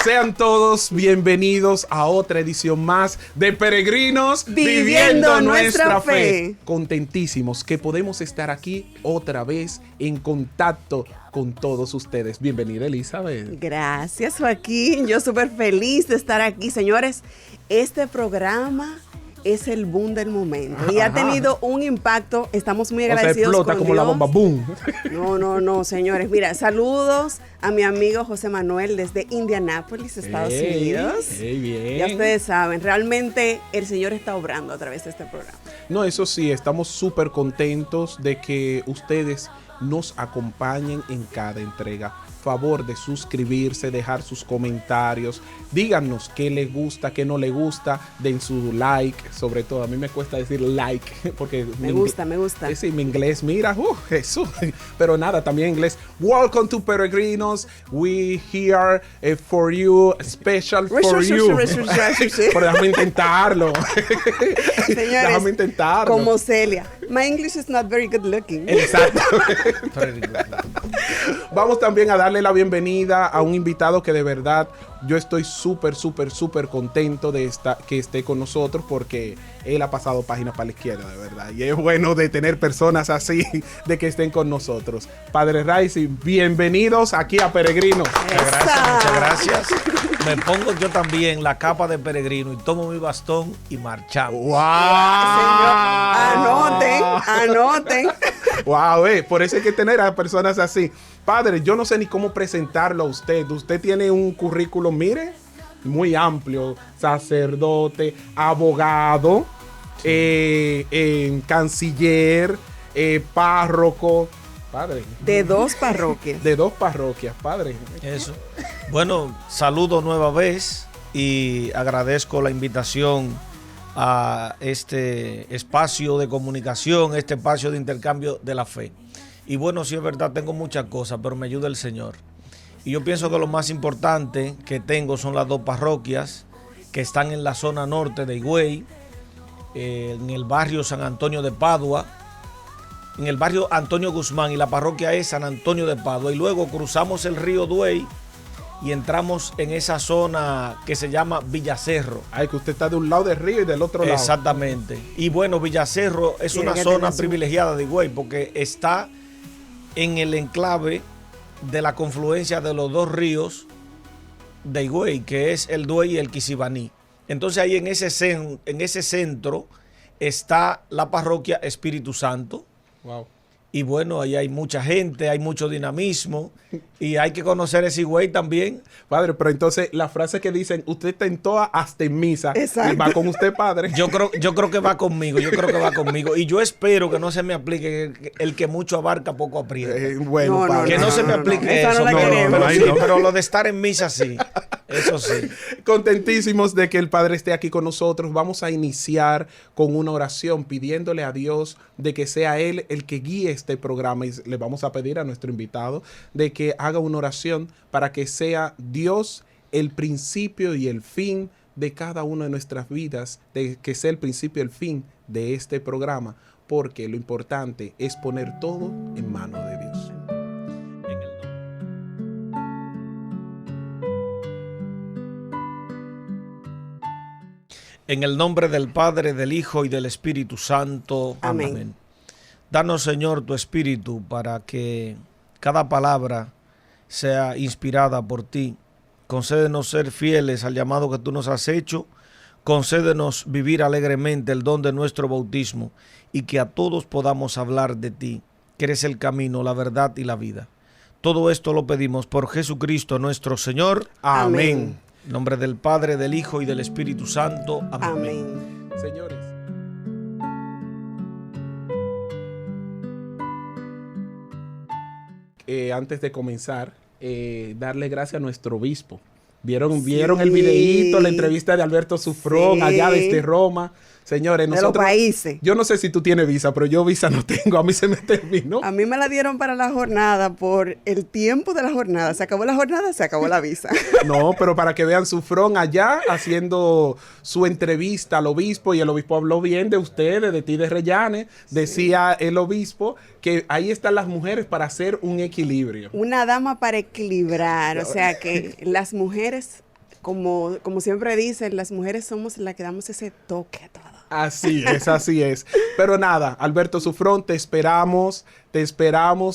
Sean todos bienvenidos a otra edición más de Peregrinos Viviendo Nuestra Fe. Contentísimos que podemos estar aquí otra vez en contacto con todos ustedes. Bienvenida, Elizabeth. Gracias, Joaquín. Yo súper feliz de estar aquí. Señores, este programa es el boom del momento y ha tenido un impacto. Estamos muy agradecidos. Explota con como Dios. la bomba, boom. No, señores. Mira, saludos a mi amigo José Manuel desde Indianápolis, Estados Unidos. Bien. Ya ustedes saben, realmente el Señor está obrando a través de este programa. No, eso sí, estamos súper contentos de que ustedes nos acompañen en cada entrega. Favor de suscribirse, dejar sus comentarios, díganos qué les gusta, qué no les gusta, den su like, sobre todo a mí me cuesta decir like porque me gusta. Sí, mi inglés, mira, Jesús, pero nada, también inglés. Welcome to Peregrinos, we here for you, special for you. Pero déjame intentarlo. Señores, déjame intentarlo. Como Celia, my English is not very good looking. Exacto. Vamos también a darle la bienvenida a un invitado que de verdad yo estoy súper contento de que esté con nosotros porque él ha pasado páginas para la izquierda, de verdad. Y es bueno de tener personas así, de que estén con nosotros. Padre Raisi, bienvenidos aquí a Peregrinos. Muchas gracias. Me pongo yo también la capa de peregrino y tomo mi bastón y marchamos. ¡Wow! Señor, anoten. Wow, por eso hay que tener a personas así. Padre, yo no sé ni cómo presentarlo a usted. Usted tiene un currículum, mire, muy amplio. Sacerdote, abogado, canciller, párroco. Padre. De 2 parroquias. De 2 parroquias, padre. Eso. Bueno, saludo nueva vez y agradezco la invitación a este espacio de comunicación, este espacio de intercambio de la fe. Y bueno, sí es verdad, tengo muchas cosas, pero me ayuda el Señor. Y yo pienso que lo más importante que tengo son las 2 parroquias que están en la zona norte de Higüey, en el barrio San Antonio de Padua, en el barrio Antonio Guzmán, y la parroquia es San Antonio de Padua. Y luego cruzamos el río Duey y entramos en esa zona que se llama Villacerro. Ay, que usted está de un lado del río y del otro lado. Exactamente. Y bueno, Villacerro es una zona privilegiada de Higüey porque está en el enclave de la confluencia de los 2 ríos de Higüey, que es el Duey y el Quisibaní. Entonces ahí en ese centro está la parroquia Espíritu Santo. Wow. Y bueno, ahí hay mucha gente, hay mucho dinamismo y hay que conocer ese Higüey también. Padre, pero entonces la frase que dicen, usted tentó hasta en misa. Exacto. ¿Va con usted, padre? Yo creo que va conmigo, Y yo espero que no se me aplique el que mucho abarca, poco aprieta. Bueno, padre. Que no se me aplique eso. Pero lo de estar en misa sí. Eso sí. Contentísimos de que el Padre esté aquí con nosotros. Vamos a iniciar con una oración pidiéndole a Dios de que sea Él el que guíe este programa, y le vamos a pedir a nuestro invitado de que haga una oración para que sea Dios el principio y el fin de cada una de nuestras vidas, de que sea el principio y el fin de este programa, porque lo importante es poner todo en manos de Dios. En el nombre del Padre, del Hijo y del Espíritu Santo. Amén. Danos, Señor, tu Espíritu para que cada palabra sea inspirada por ti. Concédenos ser fieles al llamado que tú nos has hecho. Concédenos vivir alegremente el don de nuestro bautismo y que a todos podamos hablar de ti, que eres el camino, la verdad y la vida. Todo esto lo pedimos por Jesucristo nuestro Señor. Amén. En nombre del Padre, del Hijo y del Espíritu Santo. Amén. Amén. Señores, antes de comenzar, darle gracias a nuestro obispo. ¿Vieron el videíto, la entrevista de Alberto Sufrón allá desde Roma? Señores, nosotros... De los países. Yo no sé si tú tienes visa, pero yo visa no tengo. A mí se me terminó. A mí me la dieron para la jornada por el tiempo de la jornada. Se acabó la jornada, se acabó la visa. No, pero para que vean Sufrón allá haciendo su entrevista al obispo, y el obispo habló bien de ustedes, de ti, de Reyane. Decía el obispo que ahí están las mujeres para hacer un equilibrio. Una dama para equilibrar. O sea que las mujeres como siempre dicen, las mujeres somos las que damos ese toque a todo. Así es, así es. Pero nada, Alberto Sufrón, te esperamos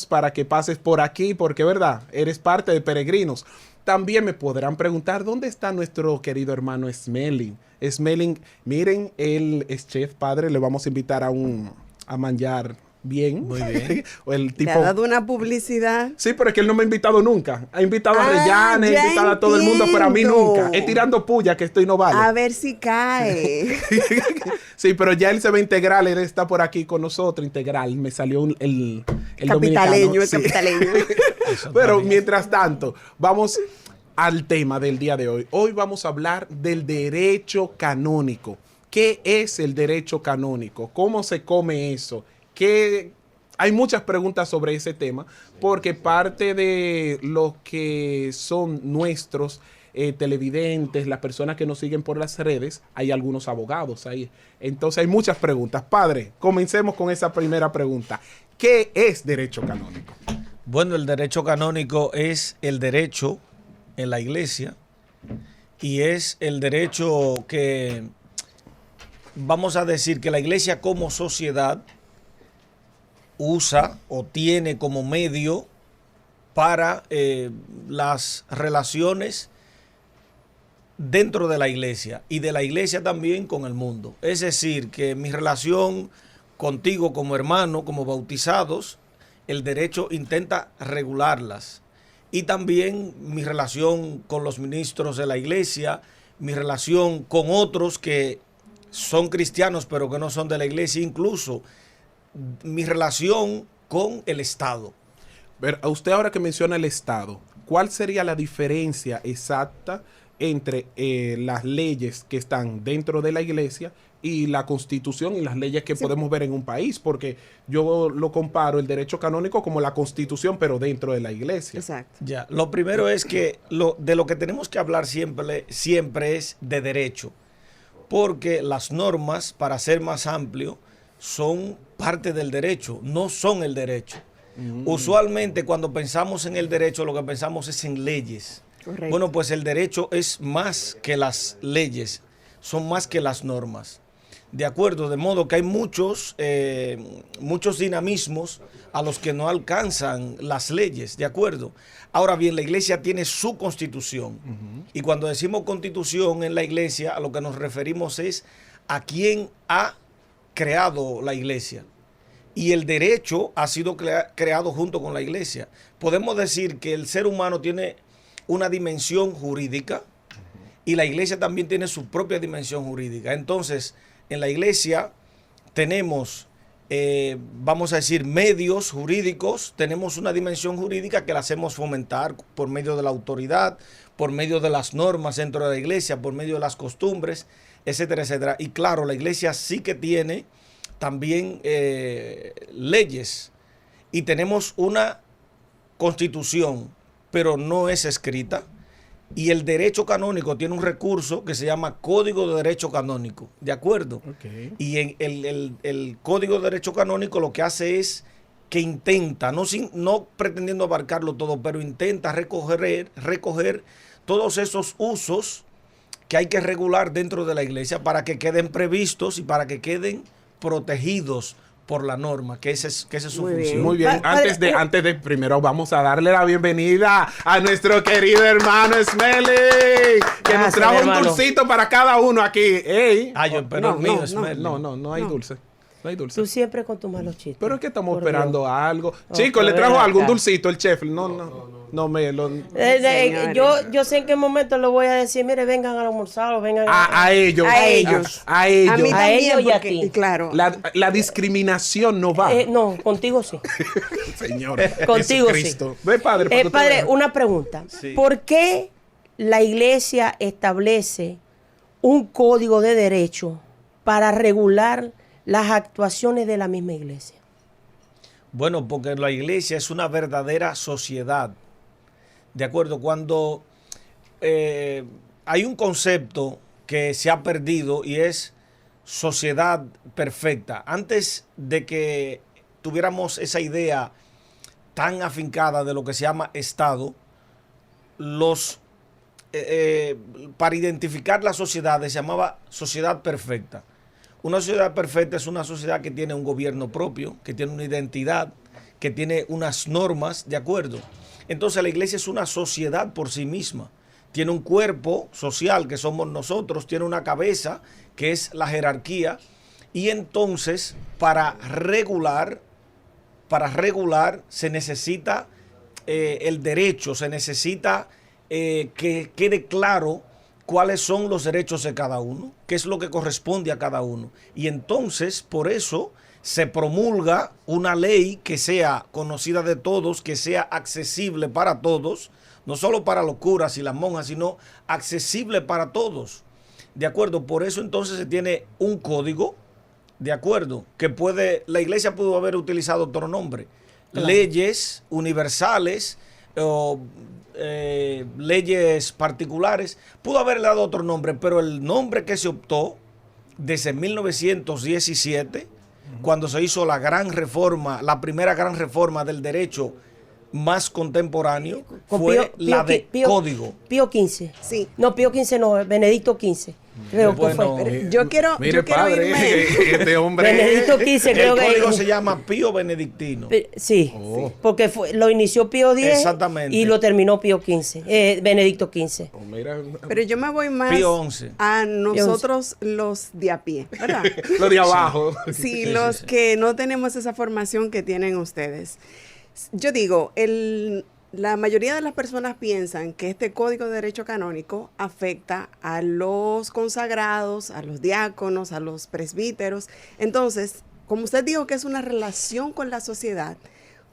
para que pases por aquí, porque, ¿verdad? Eres parte de Peregrinos. También me podrán preguntar, ¿dónde está nuestro querido hermano Smelling? Smelling, miren, él es chef, padre, le vamos a invitar a manjar bien. Muy bien. O el Te tipo... ha dado una publicidad. Sí, pero es que él no me ha invitado nunca. Ha invitado a Reyane, ya ha invitado a todo el mundo, pero a mí entiendo. nunca. Es tirando puya que esto y no vale. A ver si cae. Sí, pero ya él se ve integral, él está por aquí con nosotros, integral. Me salió el Capitaleño, dominicano. el Sí. capitaleño. Pero mientras tanto, vamos al tema del día de hoy. Hoy vamos a hablar del derecho canónico. ¿Qué es el derecho canónico? ¿Cómo se come eso? Hay muchas preguntas sobre ese tema, porque parte de los que son nuestros televidentes, las personas que nos siguen por las redes, hay algunos abogados ahí. Entonces hay muchas preguntas. Padre, comencemos con esa primera pregunta. ¿Qué es derecho canónico? Bueno, el derecho canónico es el derecho en la iglesia y es el derecho que, vamos a decir, que la iglesia como sociedad usa o tiene como medio para las relaciones dentro de la iglesia y de la iglesia también con el mundo. Es decir, que mi relación contigo como hermano, como bautizados, el derecho intenta regularlas. Y también mi relación con los ministros de la iglesia, mi relación con otros que son cristianos pero que no son de la iglesia, incluso mi relación con el Estado. Pero a usted ahora que menciona el Estado, ¿cuál sería la diferencia exacta entre las leyes que están dentro de la iglesia y la Constitución y las leyes que podemos ver en un país? Porque yo lo comparo el derecho canónico como la Constitución, pero dentro de la iglesia. Exacto. Ya, lo primero es que de lo que tenemos que hablar siempre es de derecho, porque las normas, para ser más amplio, son parte del derecho, no son el derecho. Usualmente cuando pensamos en el derecho, lo que pensamos es en leyes. Correcto. Bueno, pues el derecho es más que las leyes, son más que las normas. De acuerdo, de modo que hay muchos dinamismos a los que no alcanzan las leyes, ¿de acuerdo? Ahora bien, la iglesia tiene su constitución. Y cuando decimos constitución en la iglesia, a lo que nos referimos es a quién ha creado la iglesia. Y el derecho ha sido creado junto con la iglesia. Podemos decir que el ser humano tiene una dimensión jurídica y la iglesia también tiene su propia dimensión jurídica. Entonces, en la iglesia tenemos, vamos a decir, medios jurídicos, tenemos una dimensión jurídica que la hacemos fomentar por medio de la autoridad, por medio de las normas dentro de la iglesia, por medio de las costumbres, etcétera, etcétera. Y claro, la iglesia sí que tiene también leyes y tenemos una constitución, pero no es escrita. Y el derecho canónico tiene un recurso que se llama Código de Derecho Canónico, ¿de acuerdo? Okay. Y en el Código de Derecho Canónico lo que hace es que intenta, no pretendiendo abarcarlo todo, pero intenta recoger todos esos usos que hay que regular dentro de la iglesia para que queden previstos y para que queden protegidos por la norma, que esa es su Muy bien. función. Muy bien, antes de primero vamos a darle la bienvenida a nuestro querido hermano Smelly, que nos trajo un hermano. dulcito para cada uno aquí. Ey. Ah, yo espero el mío, Smelly. No hay dulce. No hay dulce. Tú siempre con tus malos chistes. Pero es que estamos Por esperando Dios. algo. Oh, Chicos, le pero trajo ven algo, un acá. dulcito, el chef. No me lo... Señores. Yo sé en qué momento le voy a decir, mire, vengan a almorzar o vengan A ellos. A ellos. A A ellos. mí A también, ellos y a porque, ti. y claro. La discriminación no va. No, contigo sí. Señor. Contigo Jesucristo. Ve, padre. para que usted Padre, vea. una pregunta. Sí. ¿Por qué la iglesia establece un código de derecho para regular las actuaciones de la misma iglesia? Bueno, porque la iglesia es una verdadera sociedad. De acuerdo, cuando hay un concepto que se ha perdido y es sociedad perfecta. Antes de que tuviéramos esa idea tan afincada de lo que se llama Estado, los para identificar las sociedades, se llamaba sociedad perfecta. Una sociedad perfecta es una sociedad que tiene un gobierno propio, que tiene una identidad, que tiene unas normas, ¿de acuerdo? Entonces la iglesia es una sociedad por sí misma. Tiene un cuerpo social, que somos nosotros, tiene una cabeza, que es la jerarquía, y entonces para regular se necesita el derecho, se necesita que quede claro cuáles son los derechos de cada uno, qué es lo que corresponde a cada uno. Y entonces, por eso, se promulga una ley que sea conocida de todos, que sea accesible para todos, no solo para los curas y las monjas, sino accesible para todos. ¿De acuerdo? Por eso entonces se tiene un código, ¿de acuerdo? Que la iglesia pudo haber utilizado otro nombre. Claro. Leyes universales o leyes particulares, pudo haberle dado otro nombre, pero el nombre que se optó desde 1917, cuando se hizo la gran reforma, la primera gran reforma del derecho más contemporáneo, fue la de Código. Pío XV. Sí. No, Pío XV no, Benedicto XV. Creo que fue. Yo quiero, mire, yo quiero padre, irme. este hombre. Benedicto XV, creo que. El código se llama Pío Benedictino. Sí, porque lo inició Pío X. Exactamente. Y lo terminó Pío XV, Benedicto XV. Oh, mira, Pero yo me voy más Pío XI. a nosotros los de a pie, ¿verdad? lo de abajo. Sí, los que no tenemos esa formación que tienen ustedes. Yo digo, la mayoría de las personas piensan que este Código de Derecho Canónico afecta a los consagrados, a los diáconos, a los presbíteros. Entonces, como usted dijo que es una relación con la sociedad,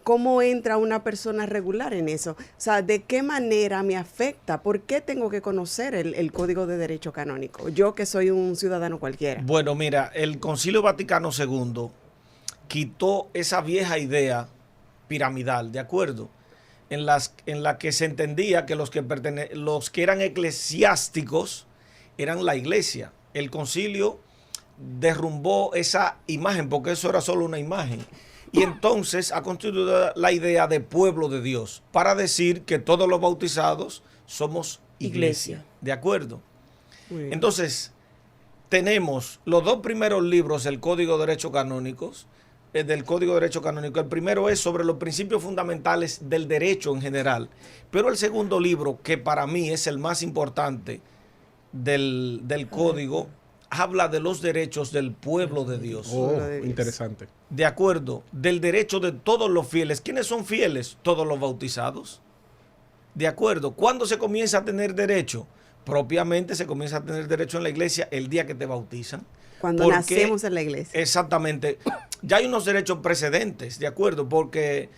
¿cómo entra una persona regular en eso? O sea, ¿de qué manera me afecta? ¿Por qué tengo que conocer el Código de Derecho Canónico? Yo que soy un ciudadano cualquiera. Bueno, mira, el Concilio Vaticano II quitó esa vieja idea piramidal, ¿de acuerdo? En la que se entendía que los que eran eclesiásticos eran la iglesia. El concilio derrumbó esa imagen, porque eso era solo una imagen. Y entonces ha constituido la idea de pueblo de Dios, para decir que todos los bautizados somos iglesia. ¿De acuerdo? Entonces, tenemos los dos primeros libros del Código de Derecho Canónicos, del Código de Derecho Canónico. El primero es sobre los principios fundamentales del derecho en general, pero el segundo libro, que para mí es el más importante del Código, habla de los derechos del pueblo de Dios. Oh, interesante. De acuerdo, del derecho de todos los fieles. ¿Quiénes son fieles? Todos los bautizados. De acuerdo. ¿Cuándo se comienza a tener derecho? Propiamente se comienza a tener derecho en la iglesia el día que te bautizan. Cuando nacemos en la iglesia. Exactamente. Ya hay unos derechos precedentes, ¿de acuerdo? Porque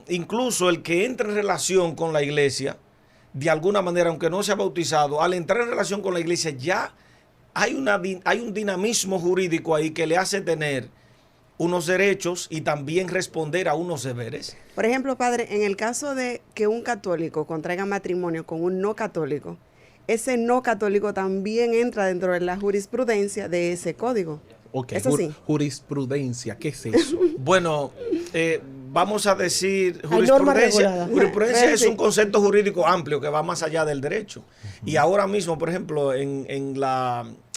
incluso el que entra en relación con la iglesia, de alguna manera, aunque no sea bautizado, al entrar en relación con la iglesia ya hay un dinamismo jurídico ahí que le hace tener unos derechos y también responder a unos deberes. Por ejemplo, padre, en el caso de que un católico contraiga matrimonio con un no católico, ese no católico también entra dentro de la jurisprudencia de ese código. Ok, ¿Eso sí? Jurisprudencia, ¿qué es eso? Bueno, vamos a decir jurisprudencia. Jurisprudencia es un concepto jurídico amplio que va más allá del derecho. Y ahora mismo, por ejemplo, en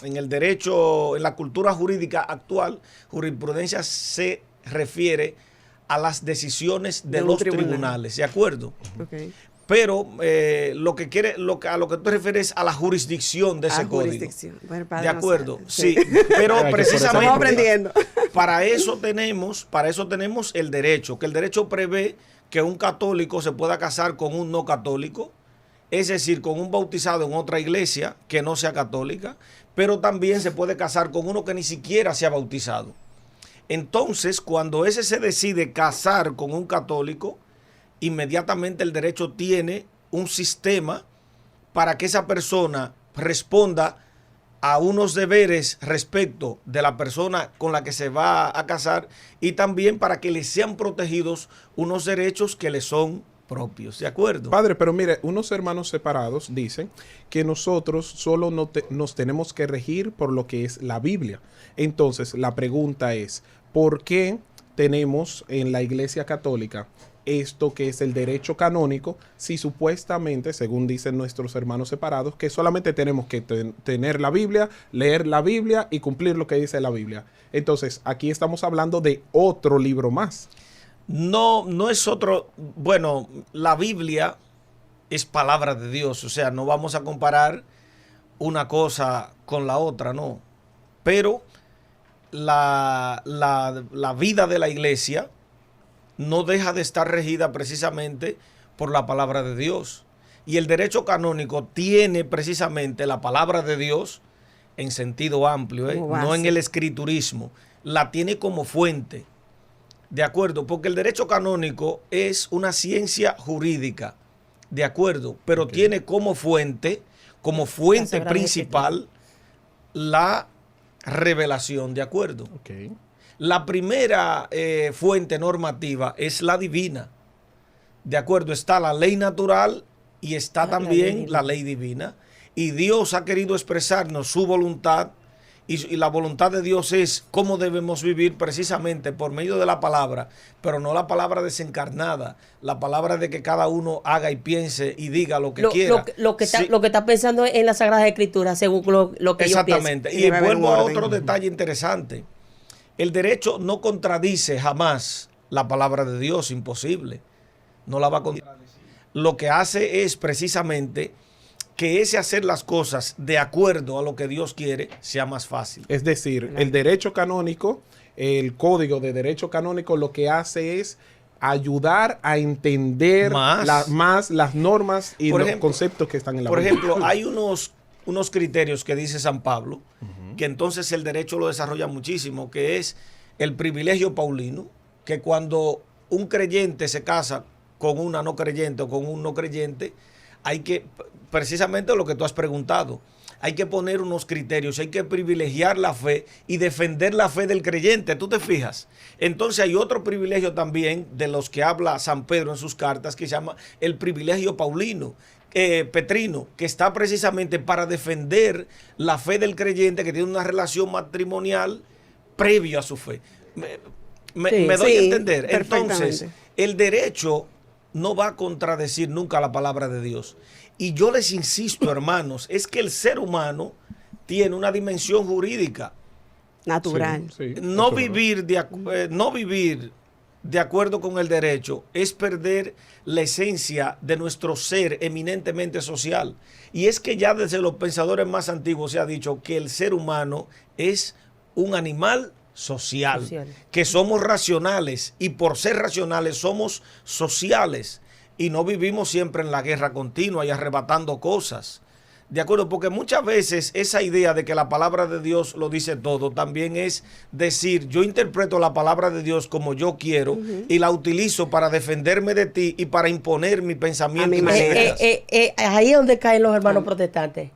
el derecho, en la cultura jurídica actual, jurisprudencia se refiere a las decisiones de los tribunales, ¿de acuerdo? Okay. Pero a lo que tú te refieres a la jurisdicción de ese código. Bueno, padre, de acuerdo, no sí. Pero precisamente estamos aprendiendo. para eso tenemos el derecho, que el derecho prevé que un católico se pueda casar con un no católico, es decir, con un bautizado en otra iglesia que no sea católica, pero también se puede casar con uno que ni siquiera sea bautizado. Entonces, cuando ese se decide casar con un católico, inmediatamente el derecho tiene un sistema para que esa persona responda a unos deberes respecto de la persona con la que se va a casar y también para que le sean protegidos unos derechos que le son propios, ¿de acuerdo? Padre, pero mire, unos hermanos separados dicen que nosotros solo nos tenemos que regir por lo que es la Biblia. Entonces, la pregunta es, ¿por qué tenemos en la Iglesia Católica esto que es el derecho canónico si supuestamente, según dicen nuestros hermanos separados, que solamente tenemos que tener la Biblia, leer la Biblia y cumplir lo que dice la Biblia? Entonces, aquí estamos hablando de otro libro más. No, no es otro. Bueno, la Biblia es palabra de Dios, o sea, no vamos a comparar una cosa con la otra, no. Pero la vida de la iglesia no deja de estar regida precisamente por la palabra de Dios. Y el derecho canónico tiene precisamente la palabra de Dios en sentido amplio, no en el escriturismo. La tiene como fuente. De acuerdo, porque el derecho canónico es una ciencia jurídica, de acuerdo, pero tiene como fuente principal la revelación, de acuerdo. La primera fuente normativa es la divina, de acuerdo, está la ley natural y está también la ley divina. Y Dios ha querido expresarnos su voluntad. Y la voluntad de Dios es cómo debemos vivir precisamente por medio de la palabra, pero no la palabra desencarnada, la palabra de que cada uno haga y piense y diga lo que quiera. Lo que está pensando en la Sagrada Escritura, según lo que ellos piensan. Exactamente. Y vuelvo a otro detalle interesante. El derecho no contradice jamás la palabra de Dios, imposible. No la va a contradecir. Lo que hace es precisamente que ese hacer las cosas de acuerdo a lo que Dios quiere sea más fácil. Es decir, el derecho canónico, el código de derecho canónico, lo que hace es ayudar a entender más las normas y los conceptos que están en la Biblia. Por ejemplo, hay unos criterios que dice San Pablo, que entonces el derecho lo desarrolla muchísimo, que es el privilegio paulino, que cuando un creyente se casa con una no creyente o con un no creyente, hay que, precisamente lo que tú has preguntado, hay que poner unos criterios, hay que privilegiar la fe y defender la fe del creyente, ¿tú te fijas? Entonces hay otro privilegio también de los que habla San Pedro en sus cartas que se llama el privilegio paulino, petrino, que está precisamente para defender la fe del creyente que tiene una relación matrimonial previo a su fe. Me doy a entender. Entonces, el derecho no va a contradecir nunca la palabra de Dios. Y yo les insisto, hermanos, es que el ser humano tiene una dimensión jurídica natural. No vivir de acuerdo con el derecho es perder la esencia de nuestro ser eminentemente social. Y es que ya desde los pensadores más antiguos se ha dicho que el ser humano es un animal social, que somos racionales y por ser racionales somos sociales y no vivimos siempre en la guerra continua y arrebatando cosas. De acuerdo, porque muchas veces esa idea de que la palabra de Dios lo dice todo también es decir, yo interpreto la palabra de Dios como yo quiero y la utilizo para defenderme de ti y para imponer mi pensamiento y mis ideas. Ahí es donde caen los hermanos protestantes,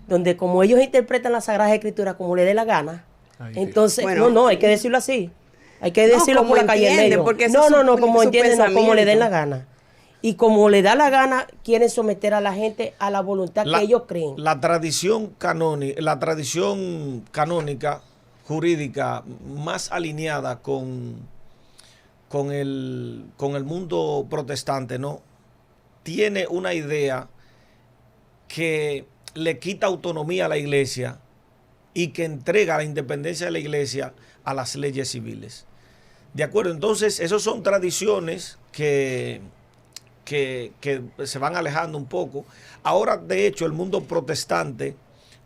donde como ellos interpretan la Sagrada Escritura como les dé la gana. Entonces, no, hay que decirlo así. Hay que decirlo por la calle en medio. Como entienden, como le den la gana. Y como le da la gana, quieren someter a la gente a la voluntad que ellos creen. La tradición canónica, jurídica, más alineada con el mundo protestante, ¿no? Tiene una idea que le quita autonomía a la iglesia y que entrega la independencia de la iglesia a las leyes civiles. ¿De acuerdo? Entonces, esas son tradiciones que se van alejando un poco. Ahora, de hecho, el mundo protestante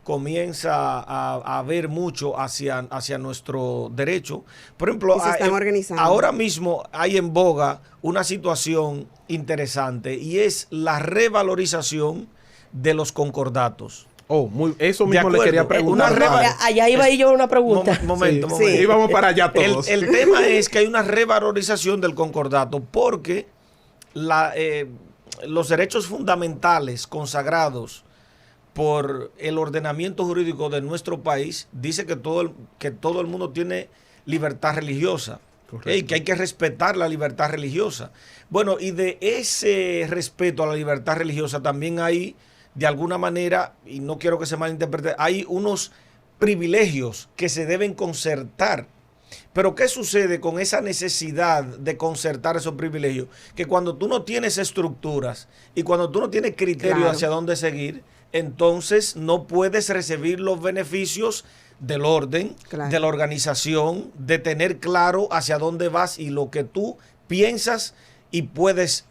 comienza a ver mucho hacia nuestro derecho. Por ejemplo, ahora mismo hay en boga una situación interesante y es la revalorización de los concordatos. Eso mismo le quería preguntar. Allá iba yo una pregunta. Momento. Íbamos para allá todos. El tema es que hay una revalorización del concordato porque los derechos fundamentales consagrados por el ordenamiento jurídico de nuestro país dice que todo el mundo tiene libertad religiosa. Que hay que respetar la libertad religiosa. Bueno, y de ese respeto a la libertad religiosa también hay, de alguna manera, y no quiero que se malinterprete, hay unos privilegios que se deben concertar Pero ¿qué sucede con esa necesidad de concertar esos privilegios? Que cuando tú no tienes estructuras y cuando tú no tienes criterio hacia dónde seguir, entonces no puedes recibir los beneficios del orden, de la organización, de tener claro hacia dónde vas y lo que tú piensas y puedes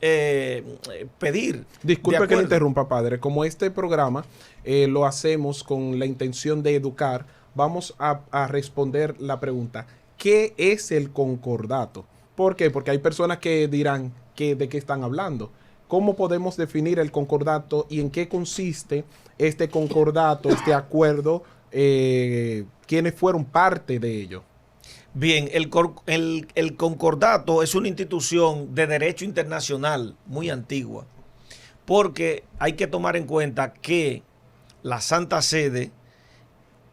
pedir. Disculpe que le interrumpa, padre. Como este programa lo hacemos con la intención de educar, vamos a responder la pregunta: ¿qué es el concordato? ¿Por qué? Porque hay personas que dirán de qué están hablando. ¿Cómo podemos definir el concordato y en qué consiste este concordato, este acuerdo? ¿Quiénes fueron parte de ello? Bien, el concordato es una institución de derecho internacional muy antigua, porque hay que tomar en cuenta que la Santa Sede,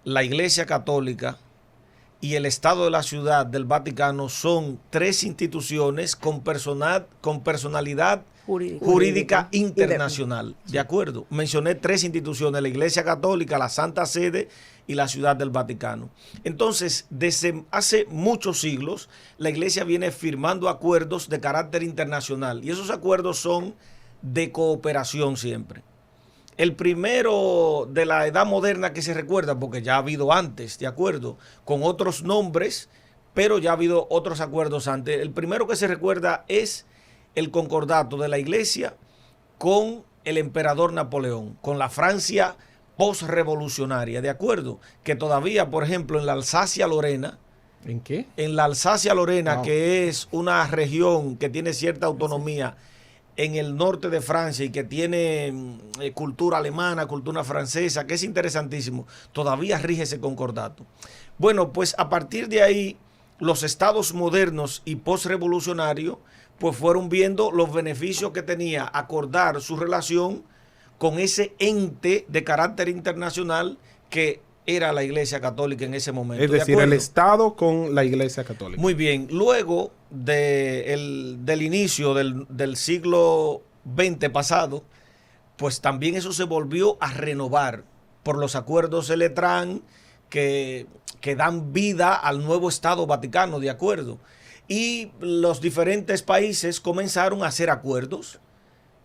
la Iglesia Católica y el Estado de la Ciudad del Vaticano son tres instituciones con personalidad jurídica internacional. ¿De acuerdo? Mencioné tres instituciones: la Iglesia Católica, la Santa Sede y la Ciudad del Vaticano. Entonces, desde hace muchos siglos, la Iglesia viene firmando acuerdos de carácter internacional y esos acuerdos son de cooperación siempre. El primero de la edad moderna que se recuerda, porque ya ha habido antes, de acuerdo, con otros nombres, pero ya ha habido otros acuerdos antes. El primero que se recuerda es el concordato de la Iglesia con el emperador Napoleón, con la Francia postrevolucionaria, de acuerdo, que todavía, por ejemplo, en la Alsacia-Lorena. ¿En qué? En la Alsacia-Lorena, que es una región que tiene cierta autonomía en el norte de Francia y que tiene cultura alemana, cultura francesa, que es interesantísimo, todavía rige ese concordato. Bueno, pues a partir de ahí, los estados modernos y postrevolucionarios pues fueron viendo los beneficios que tenía acordar su relación con ese ente de carácter internacional que era la Iglesia Católica en ese momento. Es decir, el Estado con la Iglesia Católica. Muy bien. Luego del inicio del siglo XX pasado, pues también eso se volvió a renovar por los acuerdos de Letrán que dan vida al nuevo Estado Vaticano, ¿de acuerdo? Y los diferentes países comenzaron a hacer acuerdos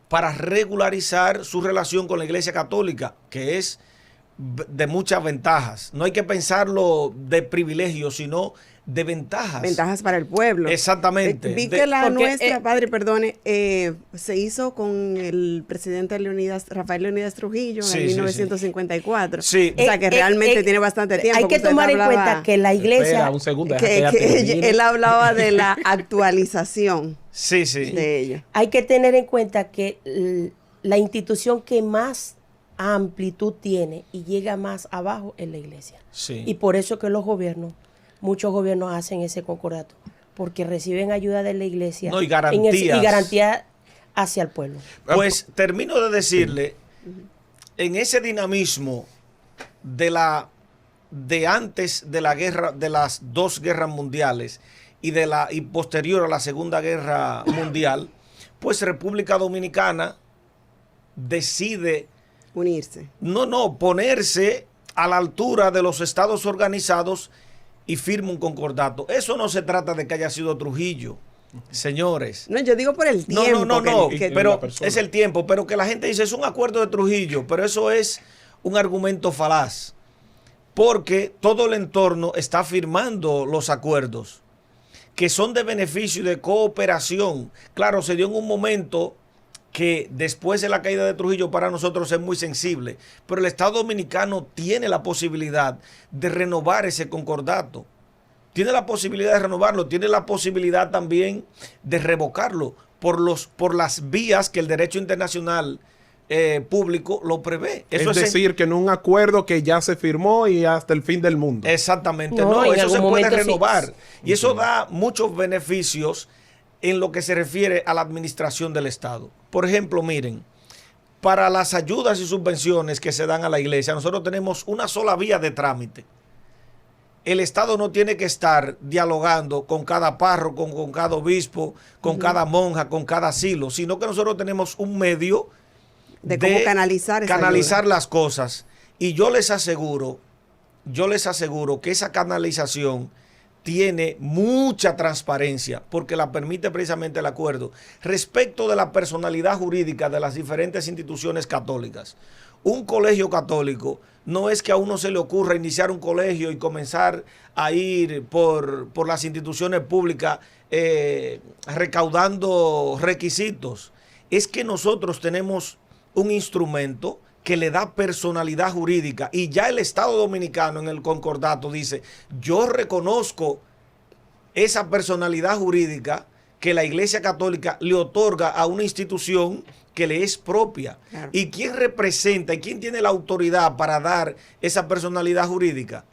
para regularizar su relación con la Iglesia Católica, que es de muchas ventajas. No hay que pensarlo de privilegios, sino de ventajas. Ventajas para el pueblo. Exactamente. Vi que la nuestra, padre, perdone, se hizo con el presidente Rafael Leónidas Trujillo en 1954. Sí. O sea, que realmente tiene bastante tiempo. Hay que tomar en cuenta que la Iglesia... Espera, un segundo. Él hablaba de la actualización de ello. Hay que tener en cuenta que la institución que más amplitud tiene y llega más abajo es la Iglesia. Sí. Y por eso que muchos gobiernos hacen ese concordato, porque reciben ayuda de la Iglesia y garantía hacia el pueblo. Pues termino de decirle, en ese dinamismo de antes de la guerra, de las dos guerras mundiales y posterior a la Segunda Guerra Mundial, pues República Dominicana decide unirse. Ponerse a la altura de los estados organizados y firma un concordato. Eso no se trata de que haya sido Trujillo, señores. No, yo digo por el tiempo. No, pero es el tiempo. Pero que la gente dice, es un acuerdo de Trujillo, pero eso es un argumento falaz. Porque todo el entorno está firmando los acuerdos, que son de beneficio y de cooperación. Claro, se dio en un momento que después de la caída de Trujillo para nosotros es muy sensible, pero el Estado Dominicano tiene la posibilidad de renovar ese concordato, tiene la posibilidad de renovarlo, tiene la posibilidad también de revocarlo por las vías que el derecho internacional público lo prevé. Eso es decir, que en un acuerdo que ya se firmó y hasta el fin del mundo. Exactamente, eso se puede renovar. Sí. Y eso da muchos beneficios en lo que se refiere a la administración del Estado. Por ejemplo, miren, para las ayudas y subvenciones que se dan a la iglesia, nosotros tenemos una sola vía de trámite. El Estado no tiene que estar dialogando con cada párroco, con cada obispo, con cada monja, con cada asilo, sino que nosotros tenemos un medio de cómo canalizar las cosas. Y yo les aseguro que esa canalización tiene mucha transparencia porque la permite precisamente el acuerdo respecto de la personalidad jurídica de las diferentes instituciones católicas. Un colegio católico no es que a uno se le ocurra iniciar un colegio y comenzar a ir por las instituciones públicas recaudando requisitos. Es que nosotros tenemos un instrumento que le da personalidad jurídica y ya el Estado Dominicano en el concordato dice, yo reconozco esa personalidad jurídica que la Iglesia Católica le otorga a una institución que le es propia. Claro. ¿Y quién representa y quién tiene la autoridad para dar esa personalidad jurídica?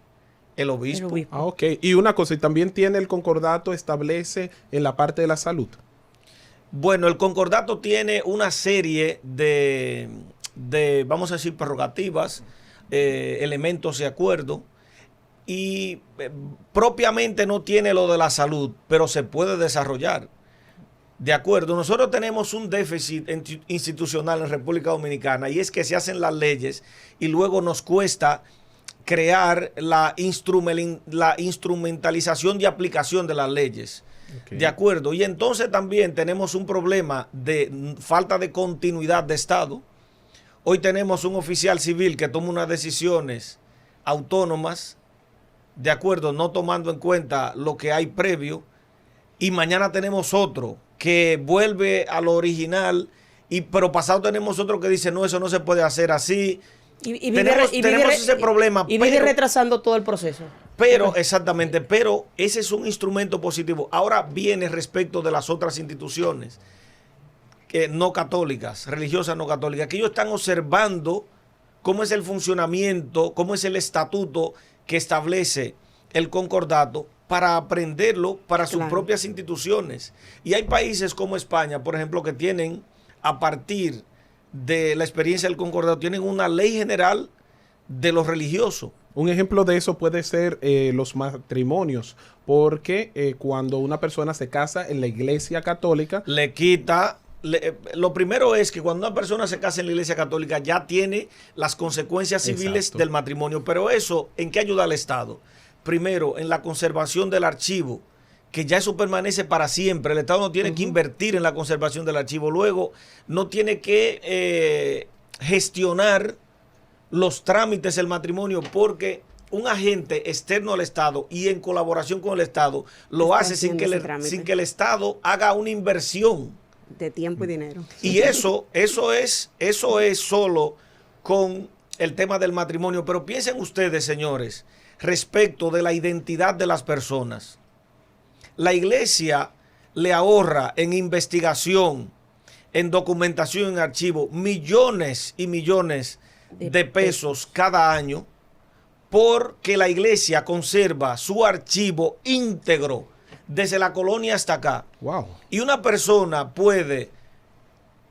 El obispo. Ah, ok. Y una cosa, y también tiene el concordato, establece en la parte de la salud. Bueno, el concordato tiene una serie de vamos a decir, prerrogativas, elementos de acuerdo, y propiamente no tiene lo de la salud, pero se puede desarrollar. De acuerdo, nosotros tenemos un déficit institucional en República Dominicana y es que se hacen las leyes y luego nos cuesta crear la instrumentalización de aplicación de las leyes. Okay. De acuerdo, y entonces también tenemos un problema de falta de continuidad de Estado. Hoy tenemos un oficial civil que toma unas decisiones autónomas, de acuerdo, no tomando en cuenta lo que hay previo, y mañana tenemos otro que vuelve a lo original, pero pasado tenemos otro que dice, no, eso no se puede hacer así. Tenemos ese problema. Y viene retrasando todo el proceso. Pero, exactamente, pero ese es un instrumento positivo. Ahora viene respecto de las otras instituciones no católicas, religiosas no católicas, que ellos están observando cómo es el funcionamiento, cómo es el estatuto que establece el concordato para aprenderlo para sus propias instituciones. Y hay países como España, por ejemplo, que tienen, a partir de la experiencia del concordato, tienen una ley general de lo religioso. Un ejemplo de eso puede ser los matrimonios, porque cuando una persona se casa en la Iglesia Católica, le quita... lo primero es que cuando una persona se casa en la Iglesia Católica ya tiene las consecuencias civiles del matrimonio, pero eso, ¿en qué ayuda al Estado? Primero, en la conservación del archivo, que ya eso permanece para siempre. El Estado no tiene que invertir en la conservación del archivo. Luego, no tiene que gestionar los trámites del matrimonio porque un agente externo al Estado y en colaboración con el Estado lo hace sin que el Estado haga una inversión de tiempo y dinero. Y eso es solo con el tema del matrimonio. Pero piensen ustedes, señores, respecto de la identidad de las personas. La Iglesia le ahorra en investigación, en documentación, en archivo, millones y millones de pesos cada año porque la Iglesia conserva su archivo íntegro desde la colonia hasta acá. Wow. Y una persona puede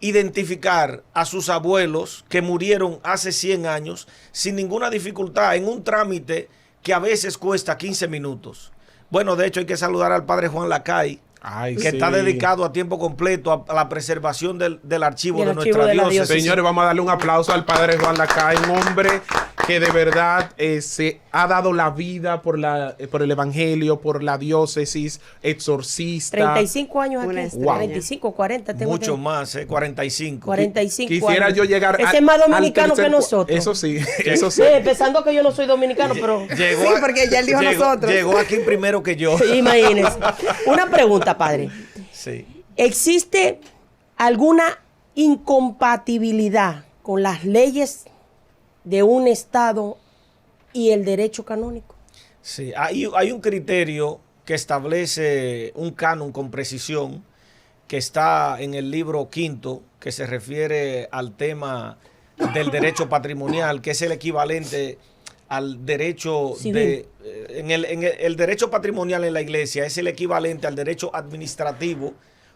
identificar a sus abuelos que murieron hace 100 años sin ninguna dificultad en un trámite que a veces cuesta 15 minutos. Bueno, de hecho hay que saludar al padre Juan Lacay, que está dedicado a tiempo completo a la preservación del archivo de nuestra diócesis. Señores, vamos a darle un aplauso al padre Juan Lacay, un hombre que de verdad se ha dado la vida por el evangelio, por la diócesis, exorcista. 35 años aquí. Wow. 35, 40. Mucho más, 45. 45 Quisiera años. Yo llegar Ese es más dominicano que nosotros. Eso sí, eso sí. Pensando que yo no soy dominicano, pero... porque ya él dijo nosotros. Llegó aquí primero que yo. Imagínense. Una pregunta, padre. Sí. ¿Existe alguna incompatibilidad con las leyes de un Estado y el derecho canónico? Sí, hay un criterio que establece un canon con precisión que está en el libro quinto, que se refiere al tema del derecho patrimonial, que es el equivalente al derecho civil. El derecho patrimonial en la Iglesia es el equivalente al derecho administrativo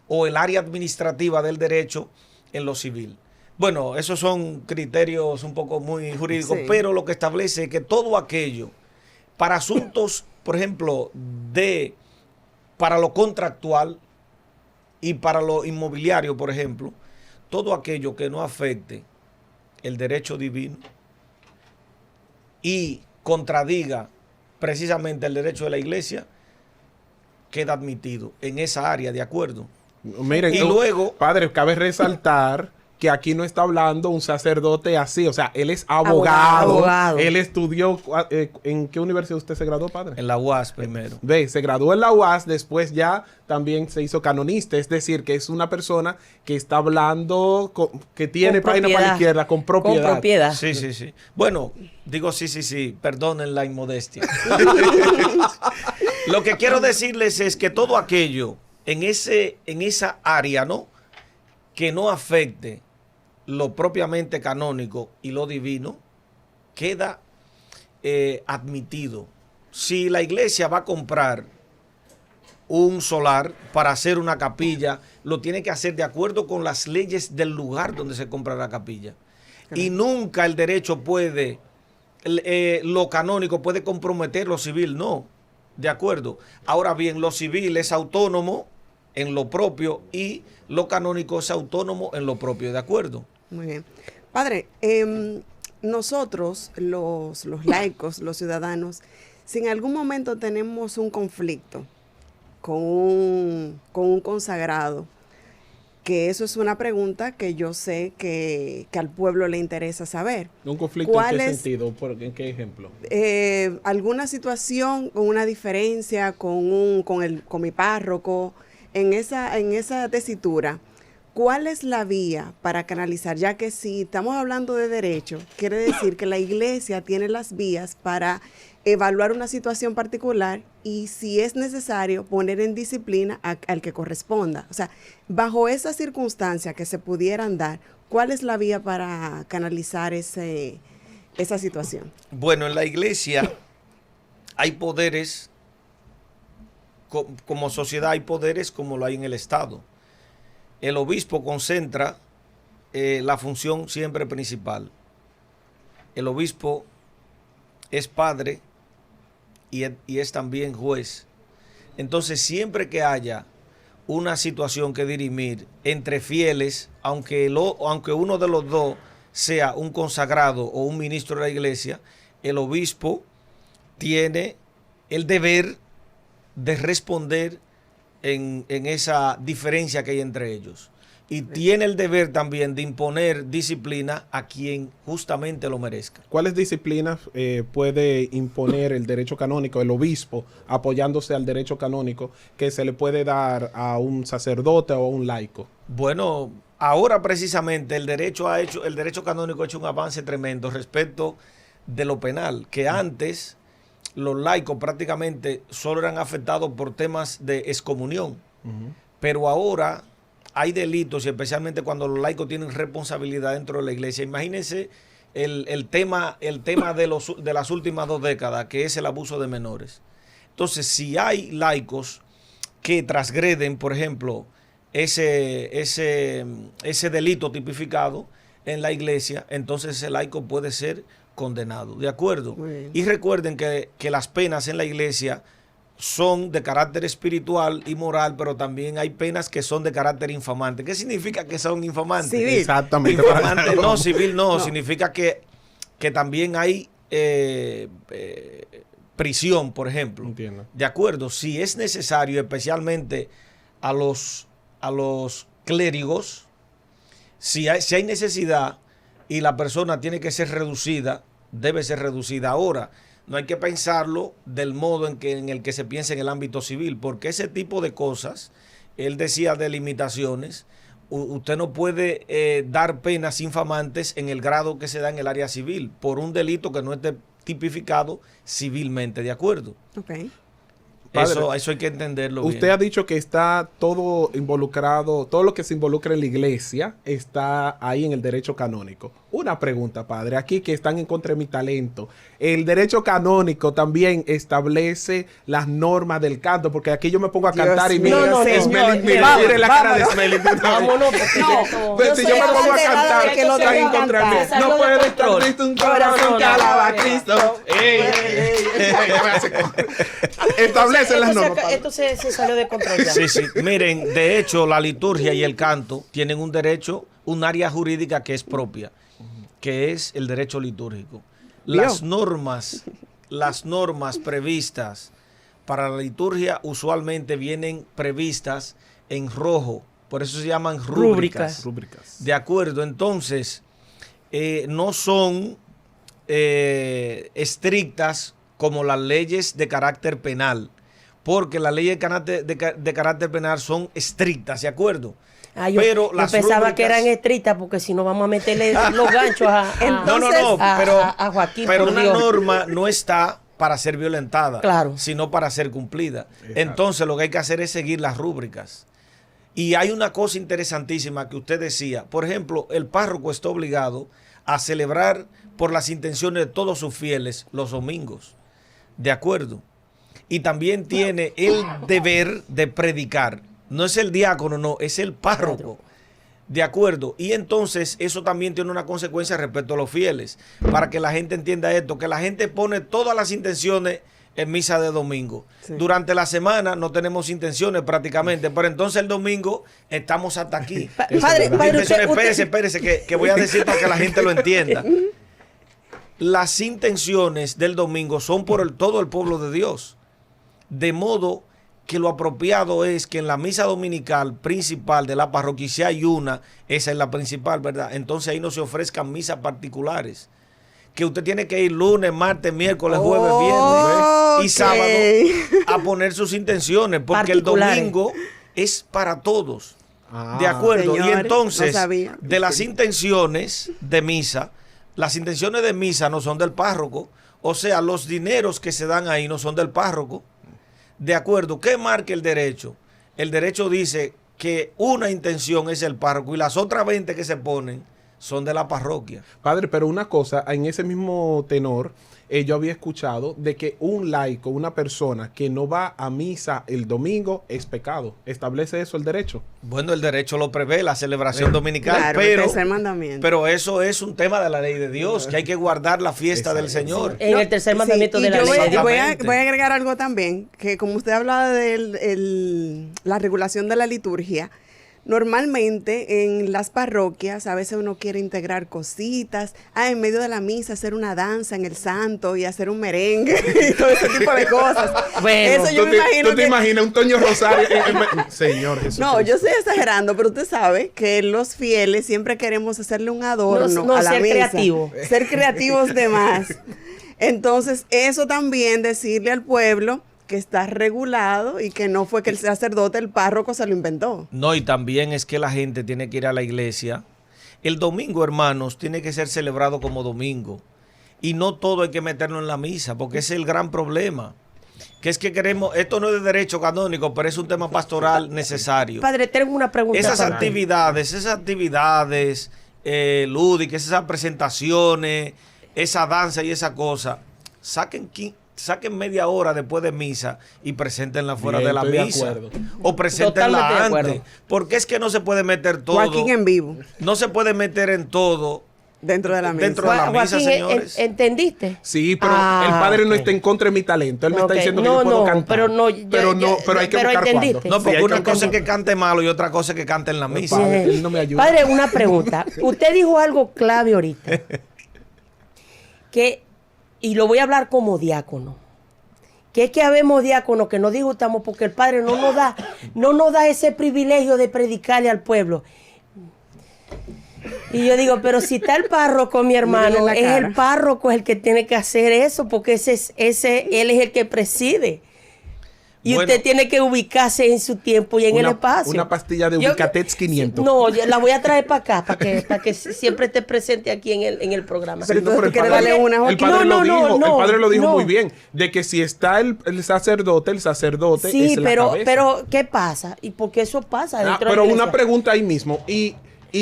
o el área administrativa del derecho en lo civil. Bueno, esos son criterios un poco muy jurídicos, pero lo que establece es que todo aquello, para asuntos, por ejemplo, para lo contractual y para lo inmobiliario, por ejemplo, todo aquello que no afecte el derecho divino y contradiga precisamente el derecho de la Iglesia, queda admitido en esa área, ¿de acuerdo? Miren, y luego, padre, cabe resaltar que aquí no está hablando un sacerdote así, o sea, él es abogado. Él estudió, ¿en qué universidad usted se graduó, padre? En la UAS primero. Ve, se graduó en la UAS, después ya también se hizo canonista, es decir, que es una persona que está hablando, que tiene página para la izquierda, con propiedad. Con propiedad. Sí. Bueno, digo sí, perdonen la inmodestia. Lo que quiero decirles es que todo aquello en esa área, ¿no?, que no afecte lo propiamente canónico y lo divino, queda admitido. Si la iglesia va a comprar un solar para hacer una capilla, lo tiene que hacer de acuerdo con las leyes del lugar donde se compra la capilla. Y nunca el derecho puede, lo canónico puede comprometer lo civil, no. ¿De acuerdo? Ahora bien, lo civil es autónomo en lo propio y lo canónico es autónomo en lo propio, ¿de acuerdo? Muy bien. Padre, nosotros, los laicos, los ciudadanos, si en algún momento tenemos un conflicto con un consagrado, que eso es una pregunta que yo sé que al pueblo le interesa saber. ¿Un conflicto en qué sentido? ¿En qué ejemplo? Alguna situación con una diferencia con mi párroco, en esa tesitura. ¿Cuál es la vía para canalizar? Ya que si estamos hablando de derecho, quiere decir que la iglesia tiene las vías para evaluar una situación particular y, si es necesario, poner en disciplina al que corresponda. O sea, bajo esas circunstancias que se pudieran dar, ¿cuál es la vía para canalizar esa situación? Bueno, en la iglesia hay poderes, como sociedad hay poderes como lo hay en el Estado. El obispo concentra la función siempre principal. El obispo es padre y es también juez. Entonces, siempre que haya una situación que dirimir entre fieles, aunque uno de los dos sea un consagrado o un ministro de la iglesia, el obispo tiene el deber de responder en esa diferencia que hay entre ellos. Y tiene el deber también de imponer disciplina a quien justamente lo merezca. ¿Cuáles disciplinas puede imponer el derecho canónico, el obispo, apoyándose al derecho canónico que se le puede dar a un sacerdote o a un laico? Bueno, ahora precisamente el derecho canónico ha hecho un avance tremendo respecto de lo penal, que antes los laicos prácticamente solo eran afectados por temas de excomunión. Pero ahora hay delitos, y especialmente cuando los laicos tienen responsabilidad dentro de la iglesia. Imagínense el tema de las últimas 2 décadas, que es el abuso de menores. Entonces, si hay laicos que transgreden, por ejemplo, ese delito tipificado en la iglesia, entonces ese laico puede ser condenado, ¿de acuerdo? Y recuerden que las penas en la iglesia son de carácter espiritual y moral, pero también hay penas que son de carácter infamante. ¿Qué significa que son infamantes? Civil. Exactamente. Infamante, no, civil no. Significa que también hay prisión, por ejemplo. Entiendo. De acuerdo, si es necesario, especialmente a los clérigos, si hay necesidad y la persona tiene que ser reducida, debe ser reducida. Ahora, no hay que pensarlo del modo en el que se piensa en el ámbito civil, porque ese tipo de cosas, él decía de limitaciones, usted no puede dar penas infamantes en el grado que se da en el área civil, por un delito que no esté tipificado civilmente, ¿de acuerdo? Okay. Padre, eso hay que entenderlo usted bien. ha dicho que está todo involucrado, todo lo que se involucra en la iglesia está ahí en el derecho canónico. Una pregunta, padre, aquí que están en contra de mi talento. El derecho canónico también establece las normas del canto, porque aquí yo me pongo a cantar y mire la cara de Smelling. Vámonos, Pero si yo me pongo a cantar, que no están en contra de mí. No puede estar Cristo un corazón que alaba a Cristo. Establece las normas. Esto se salió de control ya. Sí. Miren, de hecho, la liturgia y el canto tienen un derecho, un área jurídica que es propia, que es el derecho litúrgico. Las normas previstas para la liturgia usualmente vienen previstas en rojo, por eso se llaman rúbricas. De acuerdo, entonces no son estrictas como las leyes de carácter penal, porque las leyes de carácter penal son estrictas, ¿de acuerdo? Pero yo pensaba que eran estrictas, porque si no vamos a meterle los ganchos a Joaquín. Pero una norma no está para ser violentada, claro, sino para ser cumplida. Exacto. Entonces lo que hay que hacer es seguir las rúbricas. Y hay una cosa interesantísima que usted decía. Por ejemplo, el párroco está obligado a celebrar por las intenciones de todos sus fieles los domingos. ¿De acuerdo? Y también tiene el deber de predicar. No es el diácono, no, es el párroco. ¿De acuerdo? Y entonces eso también tiene una consecuencia respecto a los fieles. Para que la gente entienda esto, que la gente pone todas las intenciones en misa de domingo. Sí. Durante la semana no tenemos intenciones prácticamente, pero entonces el domingo estamos hasta aquí. Padre, espérese, que voy a decir para que la gente lo entienda. Las intenciones del domingo son por todo el pueblo de Dios. De modo que lo apropiado es que en la misa dominical principal de la parroquia, si hay una, esa es la principal, ¿verdad? Entonces ahí no se ofrezcan misas particulares. Que usted tiene que ir lunes, martes, miércoles, jueves, viernes y sábado a poner sus intenciones, porque el domingo es para todos. ¿De acuerdo? Señor, y entonces, de las intenciones de misa, las intenciones de misa no son del párroco, o sea, los dineros que se dan ahí no son del párroco. ¿De acuerdo? ¿Qué marca el derecho? El derecho dice que una intención es el párroco y las otras 20 que se ponen son de la parroquia. Padre, pero una cosa, en ese mismo tenor, yo había escuchado de que un laico, una persona que no va a misa el domingo es pecado. ¿Establece eso el derecho? Bueno, el derecho lo prevé, la celebración dominical, claro, pero eso es un tema de la ley de Dios, que hay que guardar la fiesta del Señor. En el tercer mandamiento de la ley. Voy a agregar algo también, que como usted hablaba de la regulación de la liturgia, normalmente en las parroquias a veces uno quiere integrar cositas, en medio de la misa hacer una danza en el santo y hacer un merengue y todo ese tipo de cosas. Bueno, eso yo me imagino ¿tú te imaginas un Toño Rosario? Señor Jesús. No, yo estoy exagerando, pero usted sabe que los fieles siempre queremos hacerle un adorno a la misa. Ser creativos de más. Entonces, eso también decirle al pueblo que está regulado y que no fue que el sacerdote, el párroco se lo inventó. No, y también es que la gente tiene que ir a la iglesia. El domingo, hermanos, tiene que ser celebrado como domingo. Y no todo hay que meterlo en la misa, porque ese es el gran problema. Que es que queremos, esto no es de derecho canónico, pero es un tema pastoral necesario. Padre, tengo una pregunta. Esas actividades lúdicas, esas presentaciones, esa danza y esa cosa, saquen media hora después de misa y preséntenla fuera de la misa. O preséntenla antes. Porque es que no se puede meter todo. Joaquín en vivo. No se puede meter en todo. Dentro de la misa. Joaquín, señores. ¿Entendiste? Sí, pero el padre no está en contra de mi talento. Él me está diciendo que yo puedo cantar. Pero hay que buscar cuándo. No, porque una cosa es que cante malo y otra cosa es que cante en la misa. Padre, él no me ayuda. Padre, una pregunta. Usted dijo algo clave ahorita. Y lo voy a hablar como diácono. Que es que habemos diáconos que nos disgustamos porque el Padre no nos da ese privilegio de predicarle al pueblo. Y yo digo, pero si está el párroco, mi hermano, es el párroco el que tiene que hacer eso, porque él es el que preside. Y bueno, usted tiene que ubicarse en su tiempo y en el espacio. Una pastilla de Ubicatex 500. No, yo la voy a traer para acá, para que siempre esté presente aquí en el programa. Pero el padre lo dijo muy bien, de que si está el sacerdote sí, es la cabeza. Pero ¿qué pasa? ¿Y por qué eso pasa dentro de la pero iglesia? una pregunta ahí mismo. ¿Y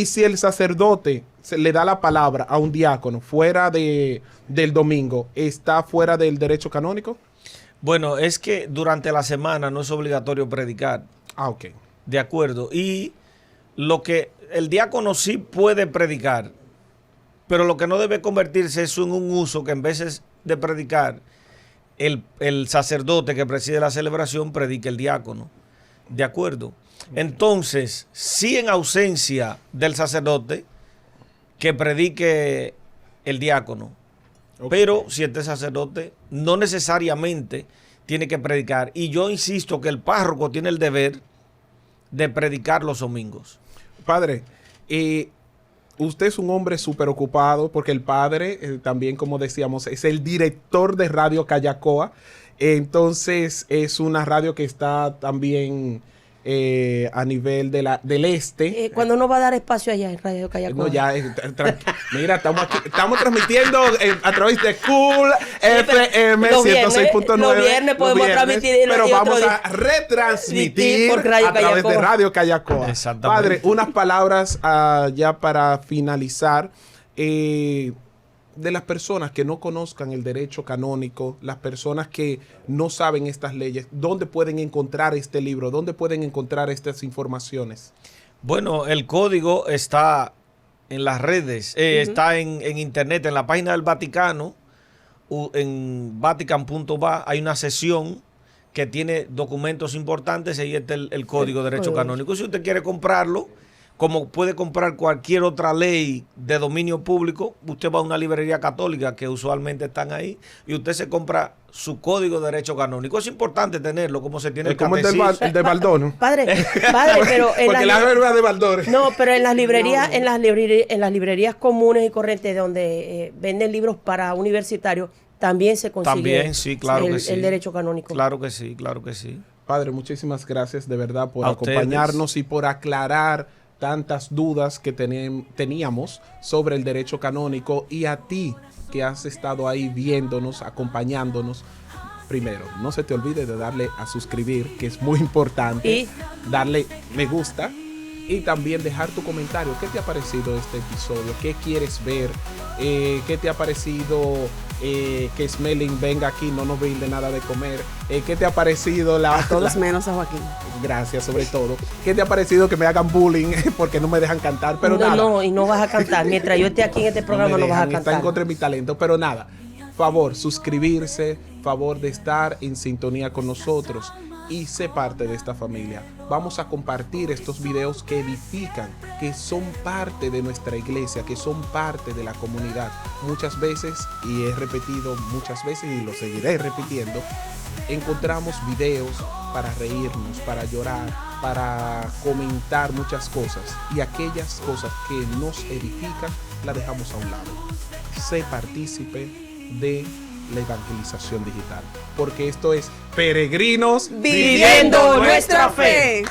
si el sacerdote le da la palabra a un diácono fuera del domingo, está fuera del derecho canónico? Bueno, es que durante la semana no es obligatorio predicar. Ok. De acuerdo. Y lo que el diácono sí puede predicar, pero lo que no debe convertirse es en un uso que en vez de predicar, el sacerdote que preside la celebración predique el diácono. De acuerdo. Entonces, sí en ausencia del sacerdote, que predique el diácono. Okay. Pero si este sacerdote no necesariamente tiene que predicar. Y yo insisto que el párroco tiene el deber de predicar los domingos. Padre, usted es un hombre súper ocupado porque el padre, también como decíamos, es el director de Radio Callacoa. Entonces es una radio que está también a nivel del este. ¿Cuándo nos va a dar espacio allá en Radio Callacoa? No, ya, mira, estamos transmitiendo a través de Cool FM 106.9. Los viernes podemos transmitir. Pero vamos a retransmitir a través de Radio Callacoa. Exactamente. Padre, unas palabras ya para finalizar. De las personas que no conozcan el derecho canónico, las personas que no saben estas leyes, ¿dónde pueden encontrar este libro? ¿Dónde pueden encontrar estas informaciones? Bueno, el código está en las redes, está en internet, en la página del Vaticano, en vatican.va, hay una sesión que tiene documentos importantes y ahí está el código de derecho canónico. Si usted quiere comprarlo, como puede comprar cualquier otra ley de dominio público, usted va a una librería católica que usualmente están ahí y usted se compra su código de derecho canónico. Es importante tenerlo, como se tiene el catecismo. Como el de Baldón. Padre, pero porque la verdad de Baldón. No, pero en las librerías, en las librerías comunes y corrientes donde venden libros para universitarios, también se consigue también, sí, claro que sí. El derecho canónico. Claro que sí, claro que sí. Padre, muchísimas gracias de verdad por acompañarnos y por aclarar tantas dudas que teníamos sobre el derecho canónico, y a ti que has estado ahí viéndonos, acompañándonos. Primero, no se te olvide de darle a suscribir, que es muy importante, y darle me gusta y también dejar tu comentario. ¿Qué te ha parecido este episodio? ¿Qué quieres ver? ¿Qué te ha parecido que Smelling venga aquí, no nos brinde nada de comer? ¿Qué te ha parecido a todos menos a Joaquín? Gracias, sobre todo. ¿Qué te ha parecido que me hagan bullying porque no me dejan cantar? Pero nada. No, y no vas a cantar. Mientras yo esté aquí en este programa no vas a cantar. Está en contra de mi talento, pero nada. Favor, suscribirse, favor de estar en sintonía con nosotros y sé parte de esta familia. Vamos a compartir estos videos que edifican, que son parte de nuestra iglesia, que son parte de la comunidad. Muchas veces, y he repetido muchas veces y lo seguiré repitiendo, encontramos videos para reírnos, para llorar, para comentar muchas cosas, y aquellas cosas que nos edifican las dejamos a un lado. Sé partícipe de la evangelización digital, porque esto es Peregrinos Viviendo Nuestra Fe.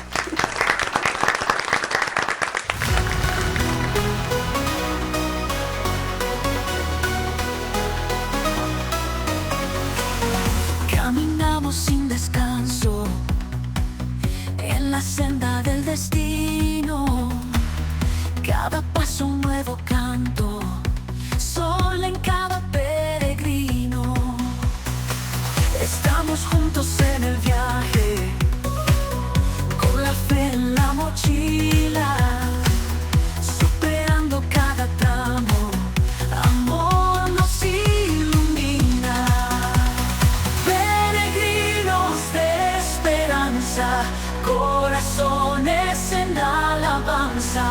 Caminamos sin descanso en la senda del destino, cada paso un nuevo canto, sol en cada peregrino. Estamos juntos en el viaje, con la fe en la mochila, superando cada tramo, amor nos ilumina. Peregrinos de esperanza, corazones en alabanza.